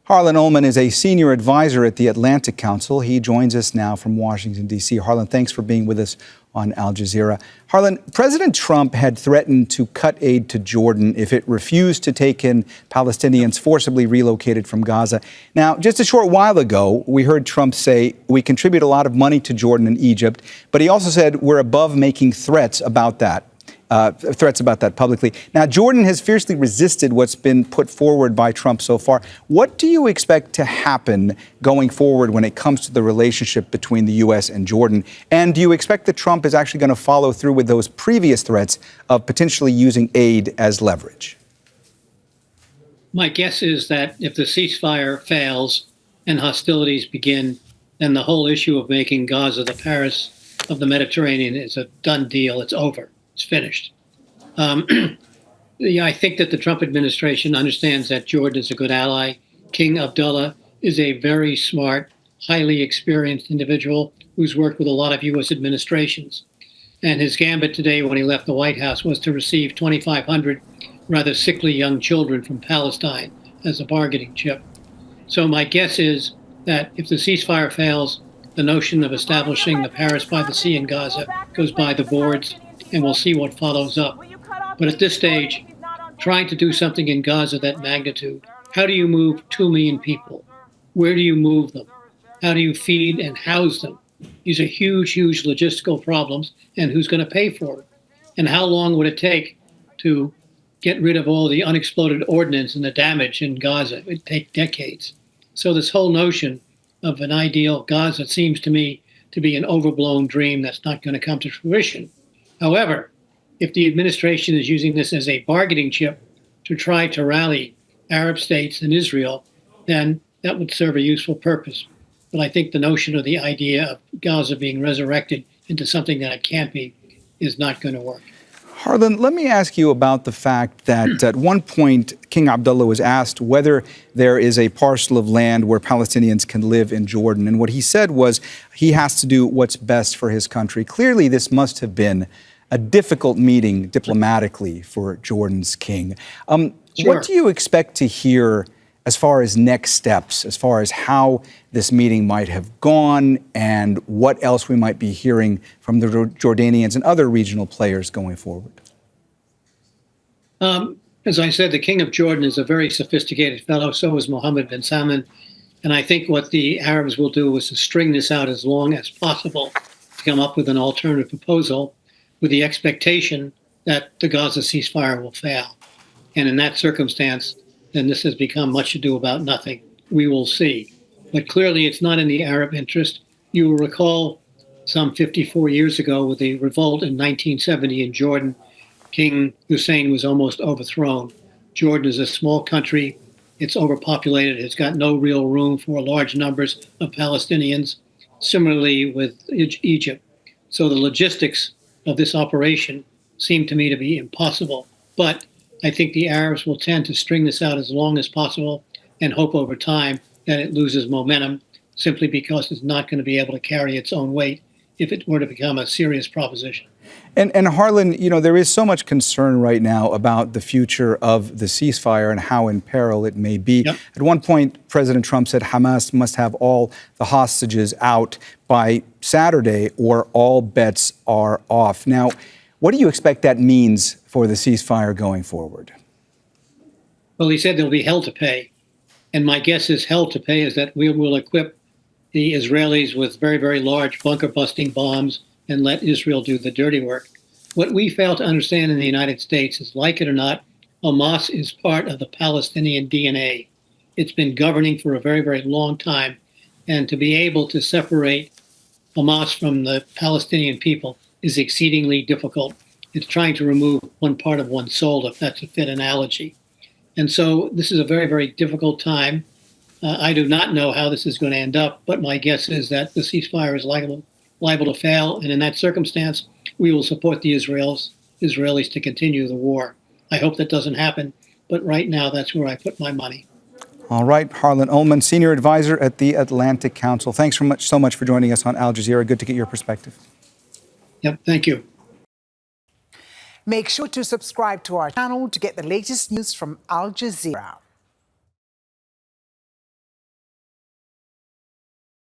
Harlan Ullman is a senior advisor at the Atlantic Council. He joins us now from Washington, D.C. Harlan, thanks for being with us on Al Jazeera. Harlan, President Trump had threatened to cut aid to Jordan if it refused to take in Palestinians forcibly relocated from Gaza. Now, just a short while ago, we heard Trump say, we contribute a lot of money to Jordan and Egypt, but he also said we're above making threats about that. Publicly. Now, Jordan has fiercely resisted what's been put forward by Trump so far. What do you expect to happen going forward when it comes to the relationship between the U.S. and Jordan? And do you expect that Trump is actually going to follow through with those previous threats of potentially using aid as leverage? My guess is that if the ceasefire fails and hostilities begin, then the whole issue of making Gaza the Paris of the Mediterranean is a done deal. It's over. It's finished. I think that the Trump administration understands that Jordan is a good ally. King Abdullah is a very smart, highly experienced individual who's worked with a lot of U.S. administrations. And his gambit today when he left the White House was to receive 2,500 rather sickly young children from Palestine as a bargaining chip. So my guess is that if the ceasefire fails, the notion of establishing the Paris by the Sea in Gaza goes by the boards, and we'll see what follows up. But at this stage, trying to do something in Gaza that magnitude, how do you move 2 million people? Where do you move them? How do you feed and house them? These are huge, huge logistical problems, and who's going to pay for it? And how long would it take to get rid of all the unexploded ordnance and the damage in Gaza? It would take decades. So this whole notion of an ideal Gaza seems to me to be an overblown dream that's not going to come to fruition. However, if the administration is using this as a bargaining chip to try to rally Arab states and Israel, then that would serve a useful purpose. But I think the notion of the idea of Gaza being resurrected into something that it can't be is not going to work. Harlan, let me ask you about the fact that at one point, King Abdullah was asked whether there is a parcel of land where Palestinians can live in Jordan. And what he said was he has to do what's best for his country. Clearly, this must have been a difficult meeting diplomatically for Jordan's king. Sure. What do you expect to hear as far as next steps, as far as how this meeting might have gone and what else we might be hearing from the Jordanians and other regional players going forward? As I said, the King of Jordan is a very sophisticated fellow. So is Mohammed bin Salman. And I think what the Arabs will do is to string this out as long as possible to come up with an alternative proposal with the expectation that the Gaza ceasefire will fail. And in that circumstance, then this has become much ado about nothing. We will see. But clearly, it's not in the Arab interest. You will recall some 54 years ago with the revolt in 1970 in Jordan, King Hussein was almost overthrown. Jordan is a small country. It's overpopulated. It's got no real room for large numbers of Palestinians. Similarly with Egypt. So the logistics of this operation seem to me to be impossible. But I think the Arabs will tend to string this out as long as possible and hope over time that it loses momentum simply because it's not going to be able to carry its own weight if it were to become a serious proposition. And Harlan, you know, there is so much concern right now about the future of the ceasefire and how in peril it may be. Yep. At one point, President Trump said Hamas must have all the hostages out by Saturday or all bets are off. Now, what do you expect that means for the ceasefire going forward? Well, he said there'll be hell to pay. And my guess is hell to pay is that we will equip the Israelis with very, very large bunker-busting bombs and let Israel do the dirty work. What we fail to understand in the United States is, like it or not, Hamas is part of the Palestinian DNA. It's been governing for a very, very long time. And to be able to separate Hamas from the Palestinian people is exceedingly difficult. It's trying to remove one part of one's soul, if that's a fit analogy. And so this is a very, very difficult time. I do not know how this is going to end up, but my guess is that the ceasefire is liable to fail. And in that circumstance, we will support the Israelis to continue the war. I hope that doesn't happen, but right now that's where I put my money. All right, Harlan Ullman, senior advisor at the Atlantic Council. Thanks so much for joining us on Al Jazeera. Good to get your perspective. Yep, thank you. Make sure to subscribe to our channel to get the latest news from Al Jazeera.